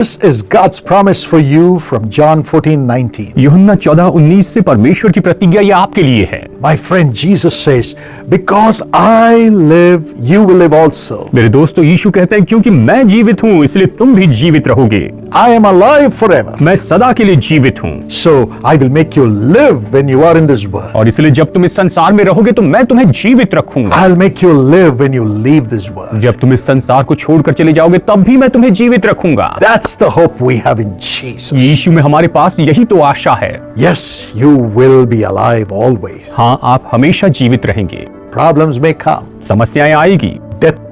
This is God's promise for you from John 14:19. यूहन्ना 14:19 से परमेश्वर की प्रतिज्ञा ये आपके लिए है। My friend, Jesus says, because I live, you will live also. मेरे दोस्तों, यीशु कहते हैं क्योंकि मैं जीवित हूँ इसलिए तुम भी जीवित रहोगे। I am alive forever. मैं सदा के लिए जीवित हूँ। So I will make you live when you are in this world. और इसलिए जब तुम इस संसार में रहोगे तो मैं तुम्हें जीवित रखूंगा। I'll make you live when you leave this world. जब तुम इस संसार को छोड़कर चले जाओगे तब भी मैं तुम्हें जीवित रखूंगा। That's the hope we have in Jesus. यीशु में हमारे पास यही तो आशा है। Yes, you will be alive always. हाँ, आप हमेशा जीवित रहेंगे। Problems may come. समस्याएं आएगी, Death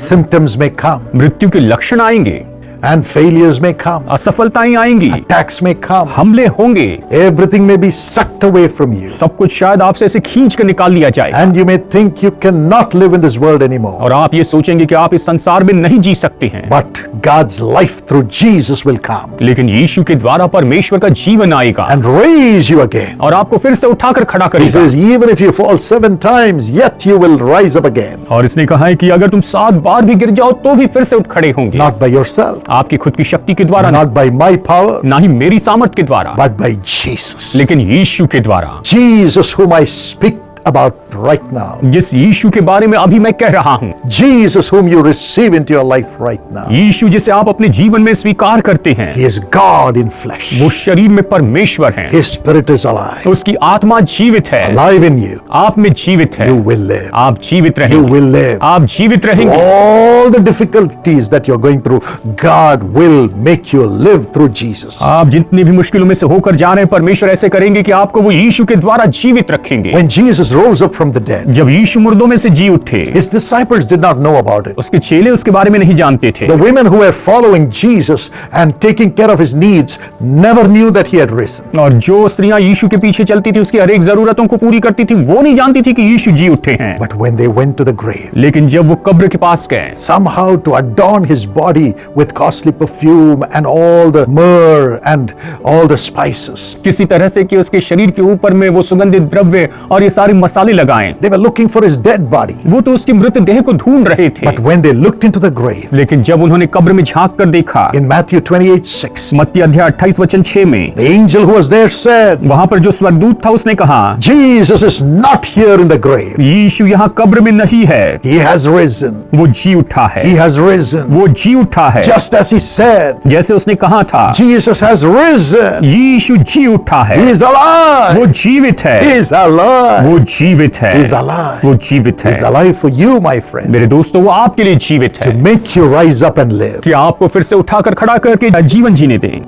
symptoms may come. मृत्यु के लक्षण आएंगे, And failures may come. असफलताएं आएंगी, Attacks may come. हमले होंगे, Everything may be sucked away from you. सब कुछ शायद आपसे ऐसे खींच कर निकाल लिया जाए। And you may think you cannot live in this world anymore. और आप ये सोचेंगे कि आप इस संसार में नहीं जी सकते हैं। But God's life through Jesus will come लेकिन यीशु के द्वारा परमेश्वर का जीवन आएगा and raise you again. और आपको फिर से उठाकर खड़ा He करेगा। says, even if you fall 7 times, yet you will rise up again. और इसने कहा है कि अगर तुम 7 बार भी गिर जाओ तो भी फिर से उठ खड़े होंगे। Not by yourself, आपकी खुद की शक्ति के द्वारा, not by my power, ना ही मेरी सामर्थ के द्वारा, but by Jesus. लेकिन यीशु के द्वारा। Jesus, whom I speak about right now. जिस यीशु के बारे में अभी मैं कह रहा हूँ, Jesus, whom you receive into your life right now. यीशु जिसे आप अपने जीवन में स्वीकार करते हैं, He is God in flesh. वो शरीर में परमेश्वर हैं। His spirit is alive. उसकी आत्मा जीवित है, Alive in you. आप में जीवित है। You will live. आप जीवित You रहेंगे, will live. आप जीवित रहेंगे। All the difficulties that you're going through, God will make you live through Jesus. आप जितनी भी मुश्किलों में से होकर जा रहे हैं, परमेश्वर ऐसे करेंगे कि आपको वो यीशु के द्वारा जीवित रखेंगे। When Jesus rose up from the dead, जब यीशु मुर्दों में से जी उठे, his disciples did not know about it. उसके चेले उसके बारे में नहीं जानते थे। The women who were following Jesus and taking care of his needs never knew that he had risen. और जो स्त्रियां यीशु के पीछे चलती थी, उसकी हर एक जरूरतों को पूरी करती थी, वो नहीं जानती थी कि यीशु जी उठे हैं। But when they went to the grave, लेकिन जब वो कब्र के पास गए, somehow to adorn his body with costly perfume and all the myrrh and all the spices, किसी तरह से कि उसके शरीर के ऊपर में वो सुगंधित द्रव्य और ये सारे मसाले लगाएं, they were looking for his dead body. वो तो उसकी मृत देह को ढूंढ रहे थे। But when they looked into the grave, लेकिन जब उन्होंने कब्र में झांक कर देखा, in Matthew 28:6, मत्ती अध्याय 28:6 में, the angel who was there said, वहां पर जो स्वर्गदूत था उसने कहा, Jesus is not here in the grave. यीशु यहाँ कब्र में नहीं है, He has risen. वो जी उठा है, He has risen. वो जी उठा है। Just as he said, जैसे उसने कहा था, Jesus has risen. यीशु जी उठा है, He is alive. वो जीवित है, He is alive. वो जीवित है, He is alive. वो जीवित He is है। alive for you, my friend, मेरे दोस्तों, वो आपके लिए जीवित to है make you rise up and live. कि आपको फिर से उठाकर खड़ा करके जीवन जीने दें।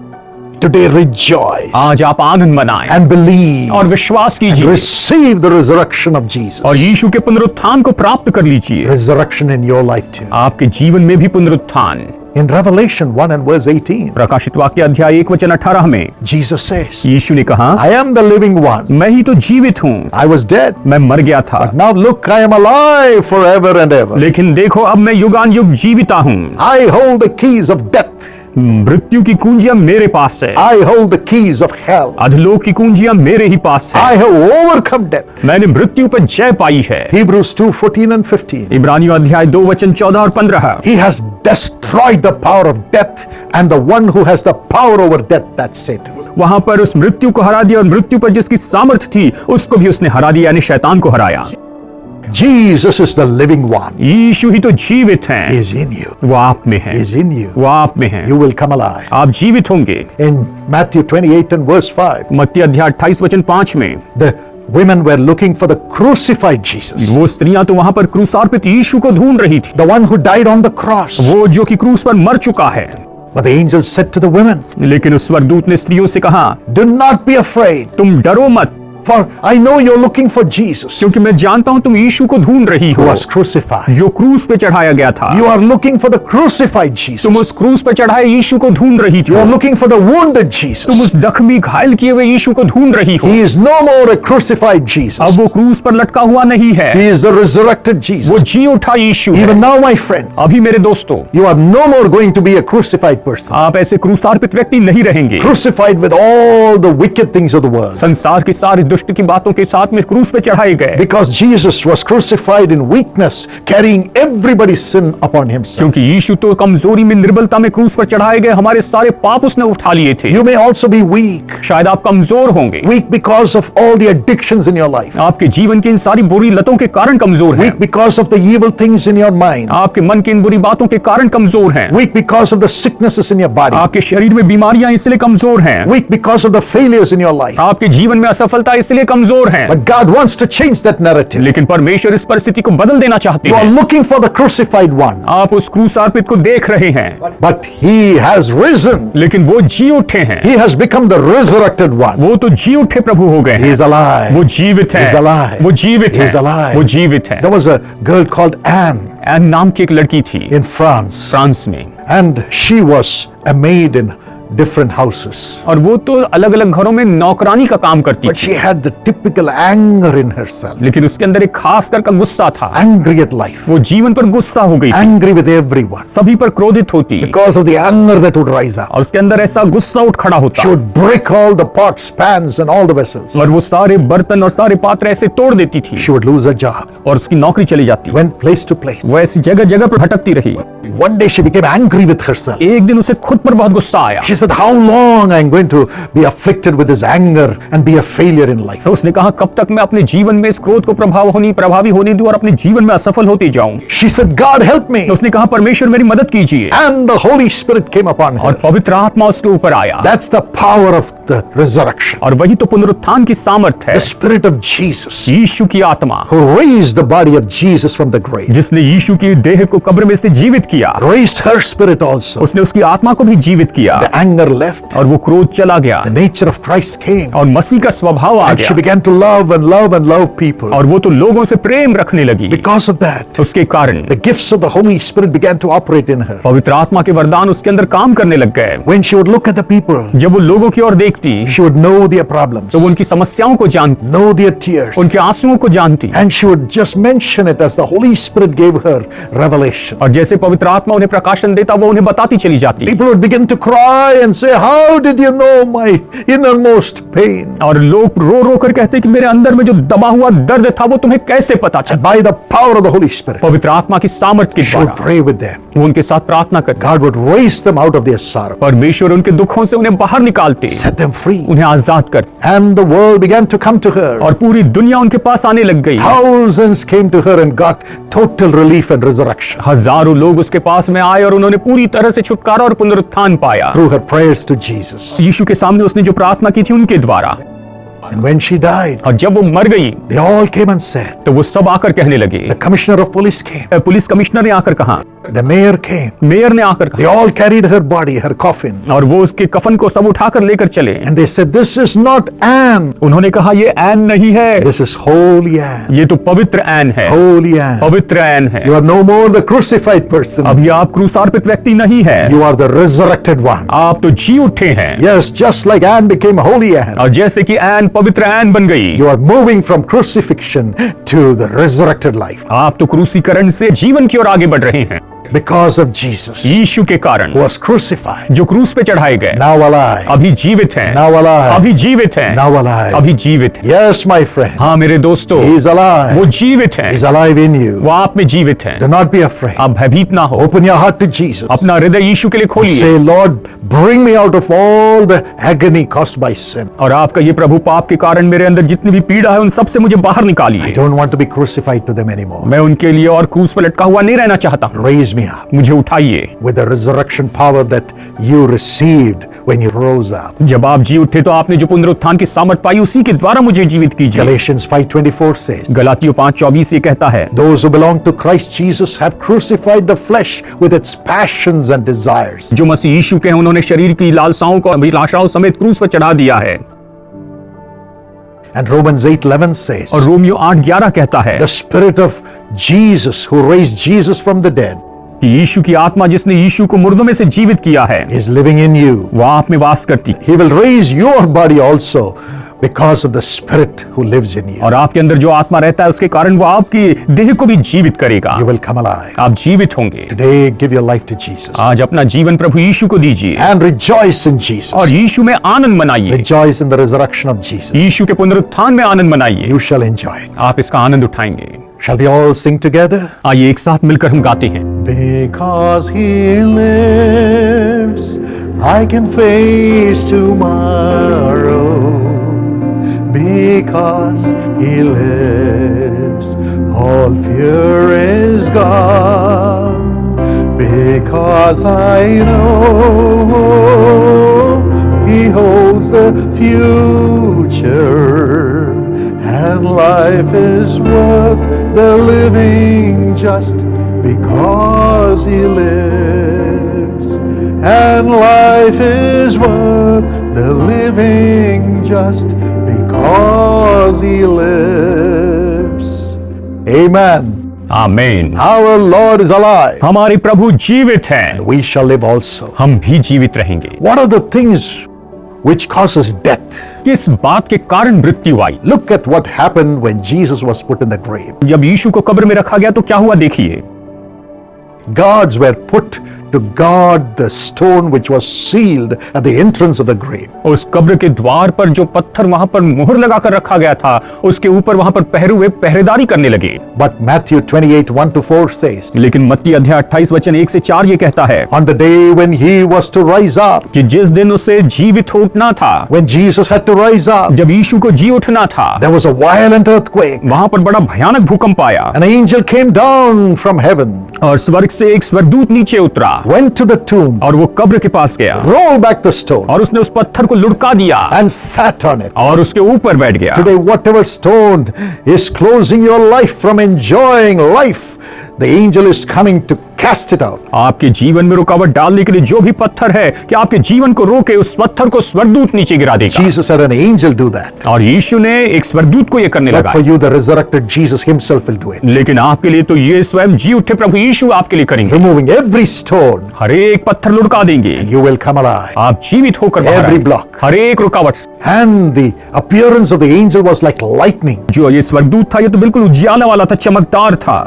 Today rejoice आज आप आनंद मनाएं and believe और विश्वास and कीजिए receive the resurrection of Jesus. और यीशु के पुनरुत्थान को प्राप्त कर लीजिए। Resurrection in your life too. आपके जीवन में भी पुनरुत्थान। In Revelation 1 and verse 18, प्रकाशित वाक्य अध्याय 1:18 में Jesus says, यीशु ने कहा, I am the living one. मैं ही तो जीवित हूँ, I was dead, मैं मर गया था, but now look, I am alive forever and ever. लेकिन देखो अब मैं युगान युग जीविता हूँ। I hold the keys of death. मृत्यु की कुंजियां मेरे पास है, I hold the keys of hell. अधलोक की कुंजियां मेरे ही पास है। I have overcome death. मैंने मृत्यु पर जय पाई है। Hebrews 2:14 and 15. इब्रानियों अध्याय 2:14 और 15। He has destroyed the power of death, and the one who has the power over death, that's Satan. वहां पर उस मृत्यु को हरा दिया और मृत्यु पर जिसकी सामर्थ्य थी उसको भी उसने हरा दिया, यानी शैतान को हराया। Jesus is the living one. यीशु ही तो जीवित He हैं, is in you. वो आप में है, He is in you. वो आप में है, You will come alive. आप जीवित होंगे। In Matthew 28 and verse 5, मत्ती अध्याय 28:5 में the women were looking for the crucified Jesus, वो स्त्रियां तो वहां पर क्रूसार्पित यीशु को ढूंढ रही थी, the one who died on the cross. वो जो कि क्रूस पर मर चुका है। But the angel said to the women, लेकिन उस स्वर्गदूत ने स्त्रियों से कहा, do not be afraid, तुम डरो मत, for I know you're looking for Jesus क्योंकि मैं जानता हूं तुम यीशु को ढूंढ रही who हो, was crucified. जो क्रूस पे चढ़ाया गया था। You are looking for the crucified Jesus. तुम उस क्रूस पे चढ़ाए यीशु को ढूंढ रही You are थी, looking for the wounded तुम Jesus. उस जख्मी घायल किए हुए यीशु को ढूंढ रही हो। He is no more a crucified Jesus. अब वो क्रूस पर लटका हुआ नहीं है, He is the resurrected वो Jesus. जी उठा यीशु है। Even now, my friends, अभी मेरे दोस्तों, you are no more going to be a crucified person, आप ऐसे क्रूसार्पित व्यक्ति नहीं रहेंगे। crucified with all the wicked things of the world. संसार की सारी दुष्ट की बातों के साथ में क्रूस पे चढ़ाए गए, Because Jesus was crucified in weakness, carrying everybody's sin upon himself. क्योंकि यीशु तो कमजोरी में, निर्बलता में क्रूस पर चढ़ाए गए, हमारे सारे पाप उसने उठा लिए थे। You may also be weak. शायद आप कमजोर होंगे, Weak because of all the addictions in your life. आपके जीवन की इन सारी बुरी लतों के कारण कमजोर हैं, Weak because of the evil things in your mind. आपके मन की इन बुरी बातों के कारण कमजोर हैं, Weak because of the sicknesses in your body. आपके शरीर में बीमारियां इसलिए कमजोर हैं, Weak because of the failures in your life. आपके जीवन में असफलता इसलिए कमजोर हैं। But God wants to change that narrative. लेकिन परमेश्वर इस परिस्थिति को बदल देना चाहते You are हैं। looking for the crucified one. आप उस क्रूसार्पित को देख रहे हैं, But he has risen. लेकिन वो जी उठे हैं, He has become the resurrected one. वो तो जी उठे प्रभु हो गए He हैं, is alive. वो जीवित He is है, alive. वो जीवित He is है, alive. वो जीवित है। There was a girl called Anne Anne नाम की एक लड़की थी in France. फ्रांस में, And she was a maid in different houses. और वो तो अलग अलग घरों में नौकरानी का काम करती But थी, she had the typical anger in herself. लेकिन उसके अंदर एक खास कर का गुस्सा था। Angry at life. वो जीवन पर गुस्सा हो गई थी, Angry with everyone. सभी पर क्रोधित होती, Because of the anger that would rise up. और उसके अंदर ऐसा गुस्सा उठ खड़ा She होता, would break all the pots, pans and all the vessels. और वो सारे बर्तन और सारे पात्र ऐसे तोड़ देती थी, She would lose her job. और उसकी नौकरी चली जाती। Went place to place. वो ऐसी जगह जगह पर भटकती रही। One day she became angry with herself. एक दिन उसे खुद पर बहुत गुस्सा आया, She said, how long I'm going to be afflicted with this anger and be a failure in life? तो उसने कहा कब तक मैं अपने जीवन में इस क्रोध को प्रभावी होने दूं और अपने जीवन में असफल होती जाऊं। She said, God help me. तो उसने कहा परमेश्वर मेरी मदद कीजिए, And the Holy Spirit came upon और her. पवित्र आत्मा उसके ऊपर आया, That's the power of the resurrection. और वही तो पुनरुत्थान की सामर्थ है। The Spirit of Jesus यीशु की आत्मा who raised the body of Jesus from the grave. जिसने यीशु की देह को कब्र में से जीवित किया, Raised her spirit also. उसने उसकी आत्मा को भी जीवित किया, The anger left. और वो क्रोध चला गया, The nature of Christ came. और मसीह का स्वभाव आ And she गया, began to love and love and love people. और वो तो लोगों से प्रेम रखने लगी। Because of that, उसके कारण the gifts of the Holy Spirit began to operate in her. पवित्र आत्मा के वरदान उसके अंदर काम करने लग गए। When she would look at the people, जब वो लोगों की ओर देखती she would know their problems, तो वो उनकी समस्याओं को जानती, know their tears, उनके आंसुओं को जानती, and she would just mention it as the Holy Spirit gave her revelation. और जैसे पवित्र आत्मा उन्हें प्रकाशन देता वो उन्हें बताती चली जाती, People would begin to cry and say, how did you know my innermost pain? और लोग रो रो कर कहते कि मेरे अंदर में जो दबा हुआ दर्द था वो तुम्हें कैसे पता चला। By the power of the Holy Spirit, पवित्र आत्मा की सामर्थ के she would द्वारा pray with them. वो उनके साथ प्रार्थना करती, God would raise them out of their sorrow, परमेश्वर उनके दुखों से उन्हें बाहर निकालते, set them free. उन्हें आजाद करते, And the world began to come to her. और पूरी दुनिया उनके पास आने लग गई। Thousands came to her and got total relief and resurrection हजारों लोग उसके पास में आए और उन्होंने पूरी तरह से छुटकारा और पुनरुत्थान पाया, through her prayers to Jesus. यीशु के सामने उसने जो प्रार्थना की थी उनके द्वारा। And when she died, और जब वो मर गई they all came and said, तो वो सब आकर कहने लगे, the commissioner of police came, police commissioner ने आकर कहा, the mayor came, मेयर ने आकर they कहा, all carried her body, her coffin, और वो उसके कफन को सब उठाकर लेकर चले। and they said, this is not Anne, उन्होंने कहा ये ऐन नहीं है, this is holy Anne, ये तो पवित्र ऐन है, holy Anne. पवित्र ऐन है। You are no more the crucified person, अभी आप क्रूसार्पित व्यक्ति नहीं है, you are the resurrected one. आप तो जी उठे हैं। Yes, just like Anne became holy Anne, और जैसे कि ऐन पवित्र ऐन बन गई, you are moving from crucifixion to the resurrected life आप तो क्रूसीकरण से जीवन की ओर आगे बढ़ रहे हैं because of Jesus यीशु के कारण, who was crucified, जो क्रूस पे चढ़ाए गए, now alive, अभी जीवित हैं, now alive, अभी जीवित हैं, now alive. अभी जीवित हैं। Yes, my friend, हाँ मेरे दोस्तों, he is alive, वो जीवित हैं, he is alive in you. वो आप में जीवित हैं। Do not be afraid. आप भयभीत ना हो, Open your heart to Jesus. अपना हृदय यीशु के लिए खोलिए, Say, Lord, bring me out of all the agony caused by sin. और आपका ये प्रभु पाप के कारण मेरे अंदर जितनी भी पीड़ा है उन सब से मुझे बाहर I निकालिए। don't want to be crucified to them anymore. मैं उनके लिए और क्रूस पर लटका हुआ नहीं रहना चाहता हूँ। Raise me up मुझे उठाइए, with the resurrection power that you received when you rose up. जब आप जी उठे तो आपने जो पुनरुत्थान की सामर्थ पाई उसी के द्वारा मुझे जीवित कीजिए। Galatians 5:24 says, गलातियों 5:24 ये कहता है, those who belong to Christ Jesus have crucified the flesh with its passions and desires. जो मसीह यीशु के हैं उन्होंने शरीर की लालसाओं को अभिलाषाओं समेत क्रूस पर चढ़ा दिया है। And Romans 8:11 says, और रोमियो 8:11 कहता है the spirit of Jesus who raised Jesus from the dead कि यीशु की आत्मा जिसने यीशु को मुर्दों में से जीवित किया है is living in you. वह आप में वास करती है। He will raise your body also because of the Spirit who lives in you. और आपके अंदर जो आत्मा रहता है उसके कारण वो आपकी देह को भी जीवित करेगा। You will come alive. आप जीवित होंगे। Today, give your life to Jesus आज अपना जीवन प्रभु यीशु को दीजिए and rejoice in Jesus. और यीशु में आनंद मनाइए। Rejoice in the resurrection of Jesus. यीशु के पुनरुत्थान में आनंद मनाइए। You shall enjoy it. आप इसका आनंद उठाएंगे। Shall we all sing together? आइए एक साथ मिलकर हम गाते हैं। Because He lives, I can face tomorrow. Because He lives, all fear is gone. Because I know He holds the future, and life is worth the living just because He lives. And life is worth the living just because He lives. Amen. आमीन। Our Lord is alive. हमारे प्रभु जीवित हैं। We shall live also. हम भी जीवित रहेंगे। What are the things which causes death? किस बात के कारण मृत्यु आई? Look at what happened when Jesus was put in the grave. जब यीशु को कब्र में रखा गया तो क्या हुआ देखिए। Gods were put to guard the stone which was sealed at the entrance of the grave. उस कब्र के द्वार पर जो पत्थर वहां पर मुहर लगाकर रखा गया था उसके ऊपर वहां पर पहरुए पहरेदारी करने लगे। But Matthew 28:1-4 says, लेकिन मत्ती अध्याय 28 वचन 1 से 4 ये कहता है on the day when He was to rise up, कि जिस दिन उसे जीवित हो उठना था, when Jesus had to rise up, जब यीशु को जी उठना था, there was a violent earthquake. वहां पर बड़ा भयानक भूकंप आया। An angel came down from heaven, और स्वर्ग से एक स्वर्गदूत नीचे उतरा went to the tomb, और वो कब्र के पास गया rolled back the stone, और उसने उस पत्थर को लुढ़का दिया and sat on it. और उसके ऊपर बैठ गया। Today, whatever stone is closing your life from enjoying life, the angel is coming to cast it out. आपके जीवन में रुकावट डालने के लिए जो भी पत्थर है कि आपके जीवन को रोके उस पत्थर को स्वर्गदूत नीचे गिरा देगा। Jesus had an angel do that. और यीशु ने एक स्वर्गदूत को ये करने But लगा। for you, the resurrected Jesus Himself will do it. लेकिन आपके लिए तो ये स्वयं जी उठे प्रभु यीशु आपके लिए करेंगे। Removing every stone, हर एक पत्थर लुढ़का देंगे। you will come alive. आप जीवित होकर बाहर Every आएंगे। block. हर एक रुकावट से। And the appearance of the angel was like lightning. जो ये स्वर्गदूत था ये तो बिल्कुल उजियाला वाला था, चमकदार था।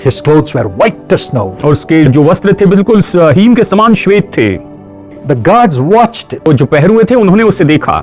His clothes were white as snow. और उसके जो वस्त्र थे बिल्कुल हिम के समान श्वेत थे। The guards watched it. और जो पहरुए थे उन्होंने उसे देखा।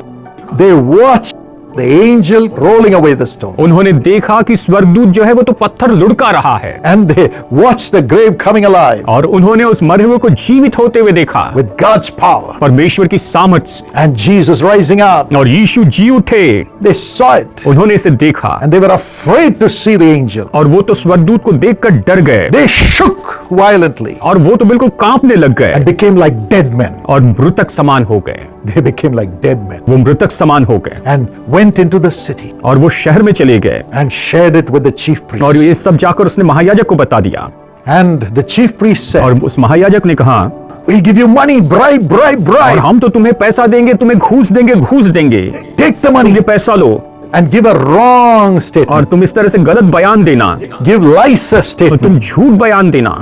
They watched the angel rolling away the stone. उन्होंने देखा कि स्वर्गदूत जो है वो तो पत्थर लुढ़का रहा है। And they watched the grave coming alive और उन्होंने उस मरे हुए को जीवित होते हुए देखा with God's power. परमेश्वर की सामर्थ। And Jesus rising up. और यीशु जी उठे, They saw it. उन्होंने इसे देखा And they were afraid to see the angel. और वो तो स्वर्गदूत को देखकर डर गए They shook violently और वो तो बिल्कुल कांपने लग गए and became like dead men. और मृतक समान हो गए। They became like dead men वो मृतक समान हो गए and went into the city और वो शहर में चले गए and shared it with the chief और priests. ये सब जाकर उसने महायाजक को बता दिया। And the chief priest said, और उस महायाजक ने कहा we'll give you money, bribe, bribe, और bribe. हम तो तुम्हें पैसा देंगे, तुम्हें घूस देंगे, घूस देंगे, Take the money ये पैसा लो and give a wrong और statement. तुम इस तरह से गलत बयान देना, Give lies और statement तुम झूठ बयान देना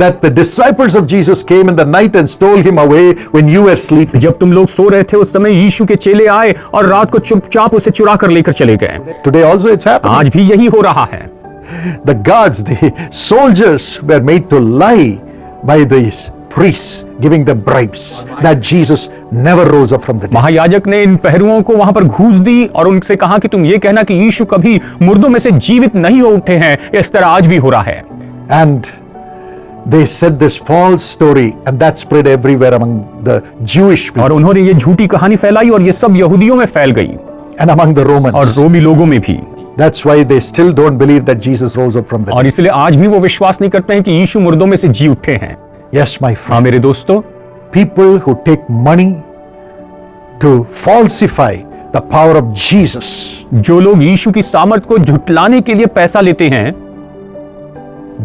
that the disciples of Jesus came in the night and stole him away when you were sleeping. जब तुम लोग सो रहे थे उस समय यीशु के चेले आए और रात को चुपचाप उसे चुरा कर लेकर चले गए। Today also it's happening. आज भी यही हो रहा है। The guards, the soldiers were made to lie by these priests, giving them bribes, that Jesus never rose up from the dead. महायाजक ने इन पहरुओं को वहां पर घूस दी और उनसे कहा कि तुम ये कहना कि यीशु कभी मुर्दों में से जीवित नहीं हो उठे हैं। इस तरह आज भी हो रहा है। And they said this false story and that spread everywhere among the Jewish और people उन्होंने ये झूठी कहानी फैलाई और ये सब यहूदियों में फैल गई and among the और Romans. रोमी लोगों में भी। That's why they still don't believe that Jesus rose up from the और dead. इसलिए आज भी वो विश्वास नहीं करते हैं कि यीशु मुर्दों में से जी उठे हैं। Yes, my हाँ friend. मेरे दोस्तों, People who take money to falsify the power of Jesus, जो लोग यीशु की सामर्थ को झुटलाने के लिए पैसा लेते हैं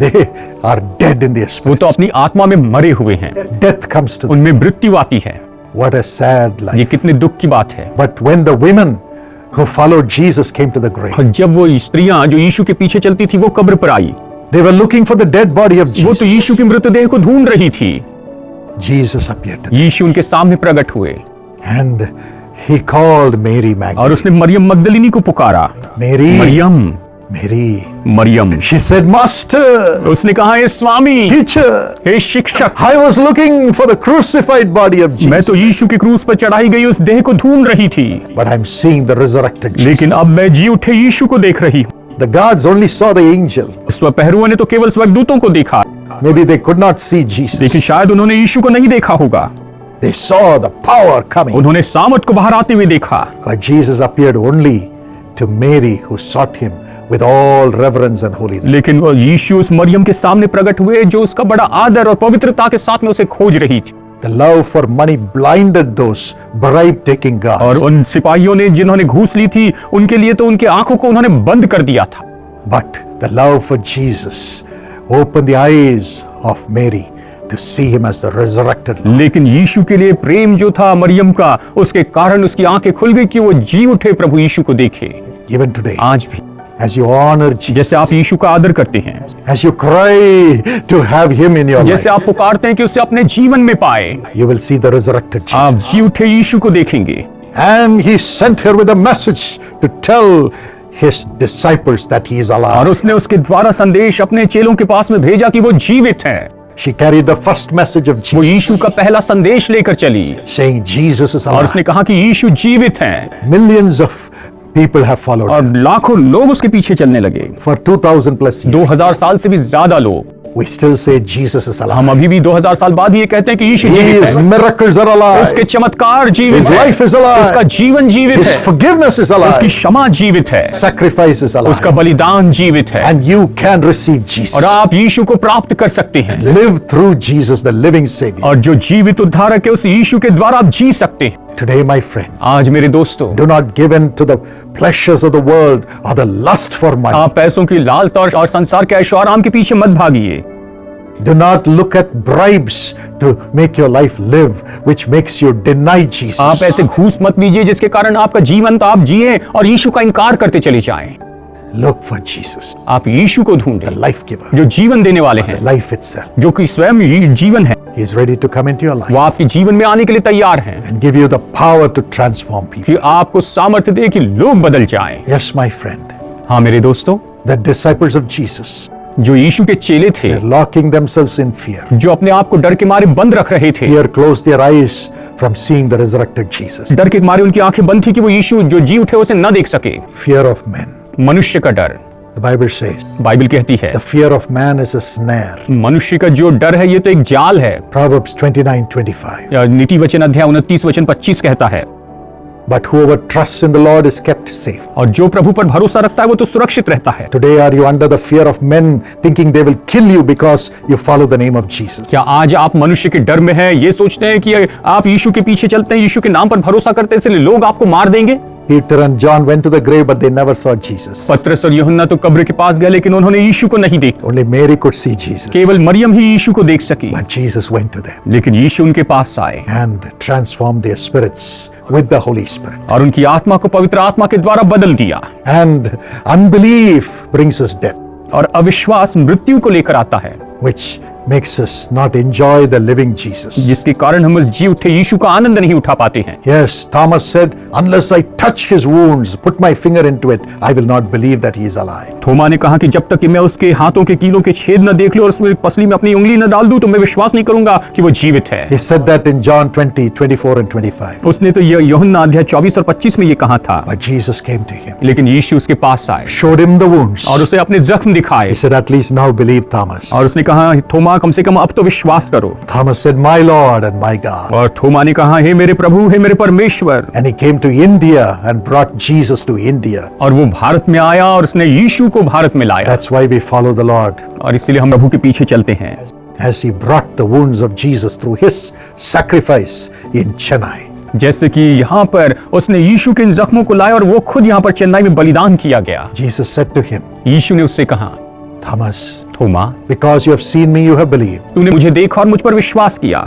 they are dead in their वो spirit. तो अपनी आत्मा में मरे हुए हैं, Death comes to them. उनमें मृत्यु आती है। What a sad ये life. कितने दुख की बात है। But when the women who followed Jesus came to the grave, और जब वो स्त्रियां जो यीशु के पीछे चलती थी वो कब्र पर आई, they were looking for the dead body of वो तो Jesus. यीशु की मृतदेह को ढूंढ रही थी। Jesus appeared to them यीशु उनके सामने प्रकट हुए and he called Mary और Magdalene. उसने मरियम मगदलिनी को पुकारा। Mary, Maryam, Mary. Maryam. She said, Master, उसने कहा, हे स्वामी, teacher, हे शिक्षक, I was looking for the crucified body of मैं Jesus, तो यीशु के क्रूस पर चढ़ाई गई उस देह को ढूंढ रही थी, but I'm seeing the resurrected Jesus. लेकिन अब मैं जी उठे यीशु को देख रही हूँ। The guards only saw the angel. स्वपहरुओं ने तो केवल स्वर्गदूतों को देखा, Maybe they could not see Jesus. लेकिन शायद उन्होंने यीशु को नहीं देखा होगा। They saw the power coming. उन्होंने सामर्थ को बाहर आते हुए देखा, But Jesus appeared only to Mary, who sought him with all reverence and holiness. लेकिन वो यीशु उस मरियम के सामने प्रकट हुए जो उसका बड़ा आदर और पवित्रता के साथ में उसे खोज रही थी। The love for money blinded those bribe-taking और guards. उन सिपाहियों ने जिन्होंने घूस ली थी, उनके लिए तो उनके आंखों को उन्होंने बंद कर दिया था। But the love for Jesus opened the eyes of Mary to see him as the resurrected Lord. लेकिन यीशु के लिए प्रेम जो था मरियम का, उसके कारण उसकी आंखें खुल गई कि वो जी उठे प्रभु यीशु को देखे। Even today, आज भी as you honor Jesus, जैसे आप यीशु का आदर करते हैं, as you cry to have him in your जैसे life, आप पुकारते हैं कि उसे अपने जीवन में पाए, you will see the resurrected आप Jesus. जी उठे यीशु को देखेंगे। And he sent her with a message to tell his disciples that he is और alive. उसने उसके द्वारा संदेश अपने चेलों के पास में भेजा कि वो जीवित है। She carried the first message of वो Jesus, यीशु का पहला संदेश लेकर चली saying Jesus is और alive. उसने कहा कि यीशु जीवित है, Millions of people have followed और him. लाखों लोग उसके पीछे चलने लगे। For 2000 plus years, 2000 साल से भी ज्यादा लोग, we still say Jesus is alive. हम अभी भी 2000 साल बाद भी ये कहते हैं कि यीशु जीवित His है, miracles are उसके alive. चमत्कार जीवित His है, life is alive. उसका जीवन जीवित His है, forgiveness is उसकी alive. क्षमा जीवित है, Sacrifice is उसका alive. बलिदान जीवित है, And you can receive और Jesus. आप यीशु को प्राप्त कर सकते हैं। Live through Jesus, the living Savior. और जो जीवित उद्धारक है उस यीशु के द्वारा आप जी सकते हैं। Today, my friend, आज मेरे दोस्तों, do not give in to the pleasures of the world or the lust for money. आप पैसों की लालसा और संसार के ऐशो आराम के पीछे मत भागिए। Do not look at bribes to make your life live, which makes you deny आप Jesus. ऐसे घूस मत लीजिए जिसके कारण आपका जीवन तो आप जिए और यीशु का इनकार करते चले जाएं। Look for Jesus, आप यीशु को the ढूंढें, life giver, जो जीवन देने वाले हैं, life itself. जो कि स्वयं जीवन है। He is ready to come into your life वो आपके जीवन में आने के लिए तैयार हैं and give you the power to transform people. कि आपको सामर्थ्य दे कि लोग बदल जाएं। Yes, my friend, हाँ मेरे दोस्तों, the disciples of Jesus, जो यीशु के चेले थे, they're locking themselves in fear. जो अपने आप को डर के मारे बंद रख रहे थे, Fear closed their eyes from seeing the resurrected Jesus. डर के मारे उनकी आंखें बंद थी कि वो यीशु जो जी उठे उसे न देख सके। Fear of men. मनुष्य का डर, The Bible says, बाइबल कहती है, the fear of man is a snare. मनुष्य का जो डर है ये तो एक जाल है। Proverbs 29:25. नीति वचन अध्याय 29 वचन 25 कहता है, But whoever trusts in the Lord is kept safe. और जो प्रभु पर भरोसा रखता है वो तो सुरक्षित रहता है। Today, are you under the fear of men, thinking they will kill you because you follow the name of Jesus? क्या आज आप मनुष्य के डर में हैं, ये सोचते हैं कि आप यीशु के पीछे चलते हैं, यीशु के नाम पर भरोसा करते हैं इसलिए लोग आपको मार देंगे? Peter and John went to the grave, but they never saw Jesus. पतरस और यूहन्ना तो कब्र के पास गए लेकिन उन्होंने यीशु को नहीं देखा। Only Mary could see Jesus. केवल मरियम ही यीशु को देख सकी, But Jesus went to them लेकिन यीशु उनके पास आए and transformed their spirits with the Holy Spirit. और उनकी आत्मा को पवित्र आत्मा के द्वारा बदल दिया। And unbelief brings us death, और अविश्वास मृत्यु को लेकर आता है, which makes us not enjoy the living Jesus. जिसके कारण हम उस जी उठे यीशु का आनंद नहीं उठा पाते हैं। Yes, Thomas said, unless I touch his wounds, put my finger into it, I will not believe that he is alive. थोमा ने कहा कि जब तक कि मैं उसके हाथों के कीलों के छेद न देख लूं और उसमें पसली में अपनी उंगली न डाल दूं तो मैं विश्वास नहीं करूंगा कि वो जीवित है। He said that in John 20:24 and 25. उसने तो यूहन्ना अध्याय 24 और 25 में ये कहा था, But Jesus came to him, लेकिन यीशु उसके पास आए showed him the wounds. और उसे अपने जख्म दिखाए He said, at least now believe, Thomas. और उसने कहा, थोमा कम से कम अब तो विश्वास करो। Thomas said, my Lord and my God. और थोमा ने कहा, हे मेरे प्रभु, हे मेरे परमेश्वर। And he came to India and brought Jesus to India. और वो भारत में आया और उसने यीशु को भारत में लाया That's why we follow the Lord. और इसलिए हम प्रभु के पीछे चलते हैं। As he brought the wounds of Jesus through his sacrifice in Chennai. जैसे कि यहाँ पर उसने यीशु के इन जख्मों को लाया और वो खुद यहाँ पर चेन्नई में बलिदान किया गया। Jesus said to him, यीशु ने उससे कहा, Thomas, Thoma, because you have seen me, you have believed. तूने मुझे देखा और मुझ पर विश्वास किया।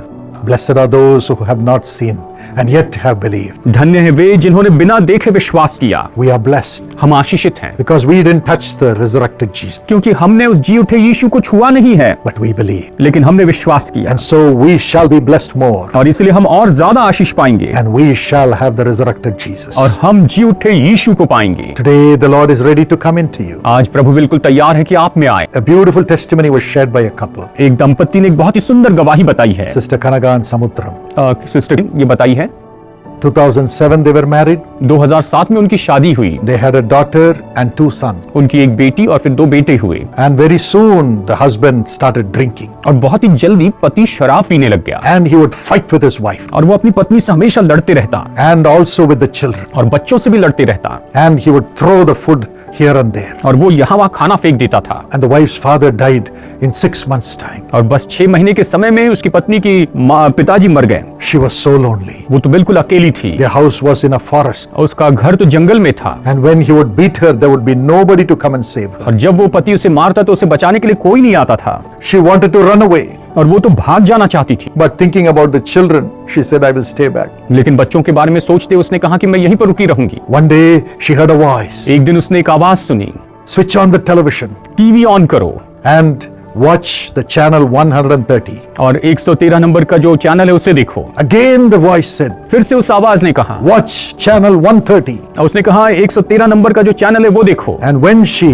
Blessed are those who have not seen and yet have believed. धन्य है वे जिन्होंने बिना देखे विश्वास किया। We are blessed हम आशीषित हैं because we didn't touch the resurrected Jesus, क्योंकि हमने उस जी उठे यीशु को छुआ नहीं है, but we believe. लेकिन हमने विश्वास किया, And so we shall be blessed more, और इसलिए हम और ज्यादा आशीष पाएंगे, and we shall have the resurrected Jesus. और हम जी उठे यीशु को पाएंगे। Today the Lord is ready to come into you. आज प्रभु बिल्कुल तैयार है कि आप में आए। A beautiful testimony was shared by a couple, एक दंपति ने एक बहुत ही सुंदर गवाही बताई है। Sister Kanaga and Samudram. Sister ये बताई है 2007 they were married. 2007 में उनकी शादी हुई, They had a daughter and 2 sons. उनकी एक बेटी और फिर 2 बेटे हुए, And very soon the husband started drinking, और बहुत ही जल्दी पति शराब पीने लग गया, and he would fight with his wife और वो अपनी पत्नी से हमेशा लड़ते रहता, and also with the children, और बच्चों से भी लड़ते रहता, and he would throw the food here and there. और वो यहाँ वहाँ खाना फेंक देता था। And the wife's father died in 6 months' time. और बस 6 महीने के समय में उसकी पत्नी की पिताजी मर गए। She was so lonely. वो तो बिल्कुल अकेली थी, Their house was in a forest, और उसका घर तो जंगल में था, and when he would beat her, there would be nobody to come and save her. और जब वो पति उसे मारता तो उसे बचाने के लिए कोई नहीं आता था, She wanted to run away, और वो तो भाग जाना चाहती थी, but thinking about the children, she said, "I will stay back." लेकिन बच्चों के बारे में सोचते उसने कहा कि मैं यहीं पर रुकी रहूंगी। One day she heard a voice, एक दिन उसने एक आवाज सुनी, "Switch on the television TV on करो and watch the channel 130." और 113 नंबर का जो चैनल है उसे देखो। Again the voice said, फिर से उस आवाज ने कहा, "Watch channel 130." और उसने कहा 113 नंबर का जो चैनल है वो देखो। And when she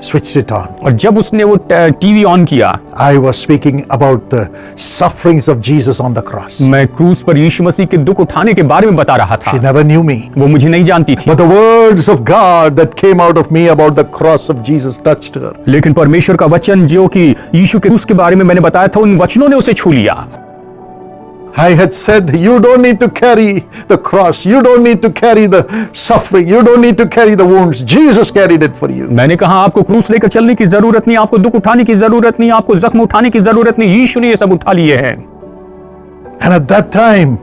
switched it on, और जब उसने वो टीवी ऑन किया, I was speaking about the sufferings of Jesus on the cross. मैं क्रूस पर यीशु मसीह के दुख उठाने के बारे में बता रहा था। She never knew me, वो मुझे नहीं जानती थी, but the words of God that came out of me about the cross of Jesus touched her. लेकिन परमेश्वर का वचन जो कि यीशु के क्रूस के बारे में मैंने बताया था, उन वचनों ने उसे छू लिया। I had said, you don't need to carry the cross, you don't need to carry the suffering, you don't need to carry the wounds. Jesus carried it for you. मैंने कहा आपको क्रूस लेकर चलने की जरूरत नहीं, आपको दुख उठाने की जरूरत नहीं, आपको जख्म उठाने की जरूरत नहीं, यीशु ने ये सब उठा लिए हैं। And at that time,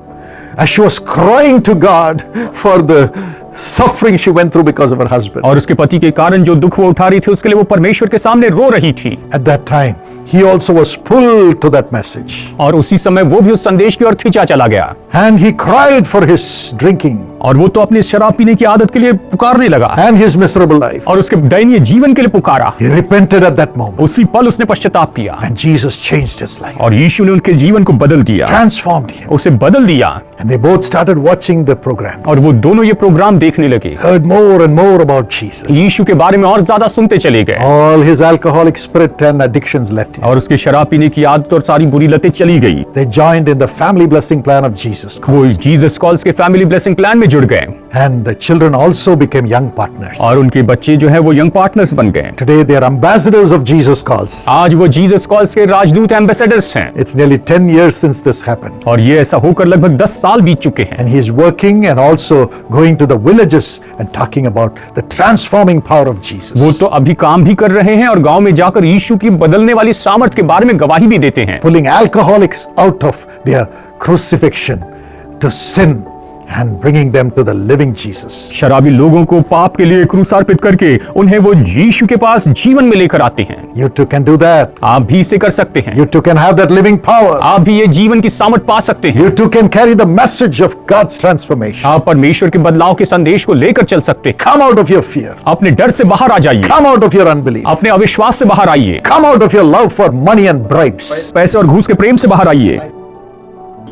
as she was crying to God for the suffering she went through because of her husband, और उसके पति के कारण जो दुख वो उठा रही थी उसके लिए वो परमेश्वर के सामने रो रही थी। at that time, he also was pulled to that message. और उसी समय वो भी उस संदेश की ओर खींचा चला गया, And he cried for his drinking और वो तो अपनी शराब पीने की आदत के लिए पुकारने लगा, and his miserable life. और उसके दयनीय जीवन के लिए पुकारा। He repented at that moment, उसी पल उसने पश्चाताप किया, and Jesus changed his life, और यीशु ने उनके जीवन को बदल दिया, transformed him. उसे बदल दिया, And they both started watching the program, और वो दोनों ये प्रोग्राम देखने लगे, heard more and more about Jesus. यीशु के बारे में और ज्यादा सुनते चले गए, All his alcoholic spirit and addictions left him. और उसके शराब पीने की आदत और सारी बुरी लतें चली गई। They joined in the family blessing plan of Jesus. वो जीसस कॉल्स के फैमिली ब्लेसिंग प्लान में जुड़ गए, And the children also became young partners. और उनके बच्चे जो है वो यंग पार्टनर्स बन गए। Today they are ambassadors of Jesus Calls. आज वो जीसस कॉल्स के राजदूत एम्बेसडर्स हैं, It's nearly 10 years since this happened. और ये ऐसा होकर लगभग 10 साल बीत चुके हैं, And he is working and also going to the villages and talking about the transforming power of Jesus. वो तो अभी काम भी कर रहे हैं और गांव में जाकर यीशु की बदलने वाली सामर्थ के बारे में गवाही भी देते हैं, Pulling alcoholics out of their crucifixion to sin and bringing them to the living Jesus. शराबी लोगों को पाप के लिए क्रूसार्पित करके उन्हें वो यीशु के पास जीवन में लेकर आते हैं। You too can do that. आप भी इसे कर सकते हैं, You too can have that living power. आप भी ये जीवन की सामर्थ पा सकते हैं, You too can carry the message of God's transformation. आप परमेश्वर के बदलाव के संदेश को लेकर चल सकते हैं। Come out of your fear. अपने डर से बाहर आ जाइए, Come out of your unbelief. अपने अविश्वास से बाहर आइए, Come out of your love for money and bribes. पैसे और घूस के प्रेम से बाहर आइए,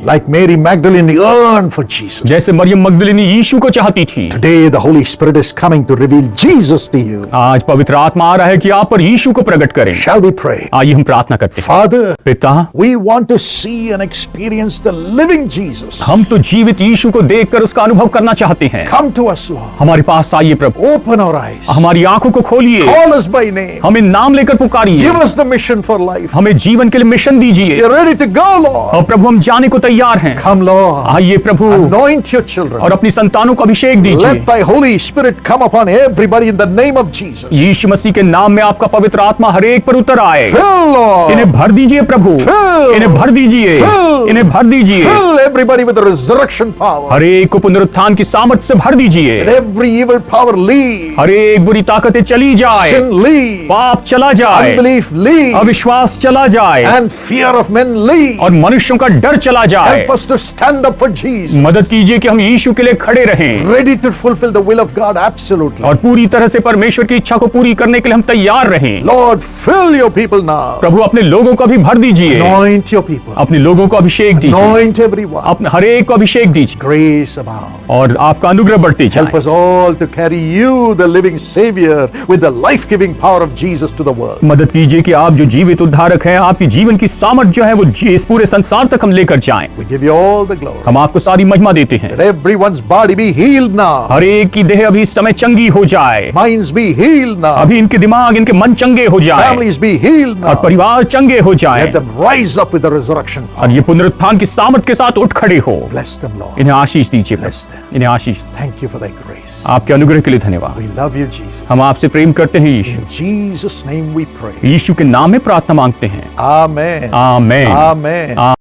Like Mary Magdalene yearned for Jesus. जैसे मरियम मगदलिनी यीशु को चाहती थी। Today the Holy Spirit is coming to reveal Jesus to you. आज पवित्र आत्मा आ रहा है कि आप पर यीशु को प्रकट करें। Shall we pray? आइए हम प्रार्थना करते हैं। Father, पिता, we want to see and experience the living Jesus. हम तो जीवित यीशु को देखकर उसका अनुभव करना चाहते हैं। Come to us, Lord. हमारे पास आइए प्रभु, Open our eyes. हमारी आंखों को खोलिए, Call us by name. हमें नाम लेकर पुकारिए, Give us the mission for life. हमें जीवन के लिए मिशन दीजिए। We're ready to go, Lord. और प्रभु हम जाने को तैयार हैं। Come, Lord. आइए प्रभु, Anoint your children. और अपनी संतानों को अभिषेक दीजिए। Let thy Holy Spirit come upon everybody in the name of Jesus. यीशु मसीह के नाम में आपका पवित्र आत्मा हर एक पर उतर आए। Fill, Lord. इन्हें भर दीजिए प्रभु, Fill. इन्हें भर दीजिए, Fill. इन्हें भर दीजिए, Fill everybody with the resurrection power. हर एक को पुनरुत्थान की सामर्थ से भर दीजिए। Let every evil power leave. हर एक बुरी ताकतें चली जाए, Sin leave. पाप चला जाए, Unbelief leave. अविश्वास चला जाए, And fear of men leave. और मनुष्यों का डर चला जाए। Help us to stand up for Jesus, मदद कीजिए कि हम यीशु के लिए खड़े रहें ready to fulfill the will of God absolutely. और पूरी तरह से परमेश्वर की इच्छा को पूरी करने के लिए हम तैयार रहें। Lord, fill your people now. प्रभु अपने लोगों को भी भर दीजिए, Anoint your people. अपने लोगों को अभिषेक दीजिए, Anoint everyone. अपने हर एक को अभिषेक दीजिए Grace abound. और आपका अनुग्रह बढ़ते Help जाए। us all to carry you, the living Savior, with the life-giving power of Jesus to the world. मदद कीजिए कि आप जो जीवित उद्धारक हैं, आपकी जीवन की सामर्थ जो है वो इस पूरे संसार तक हम लेकर जाएं। We give you all the glory. हम आपको सारी महिमा देते हैं। Let everyone's body be healed now. हर एक की देह अभी इस समय चंगी हो जाए, Minds be healed now. अभी इनके दिमाग, इनके मन चंगे हो जाए Families be healed और now. परिवार चंगे हो जाए Let them rise up with the resurrection और power. ये पुनरुत्थान की सामर्थ के साथ उठ खड़े हो। Bless them, Lord. इन्हें आशीष दीजिए, Bless them. इन्हें आशीष। Thank you for thy grace. आपके अनुग्रह के लिए धन्यवाद। We love you, Jesus. हम आपसे प्रेम करते हैं यीशु। In Jesus' name we pray. यीशु के नाम में प्रार्थना मांगते हैं। Amen. आमेन। Amen.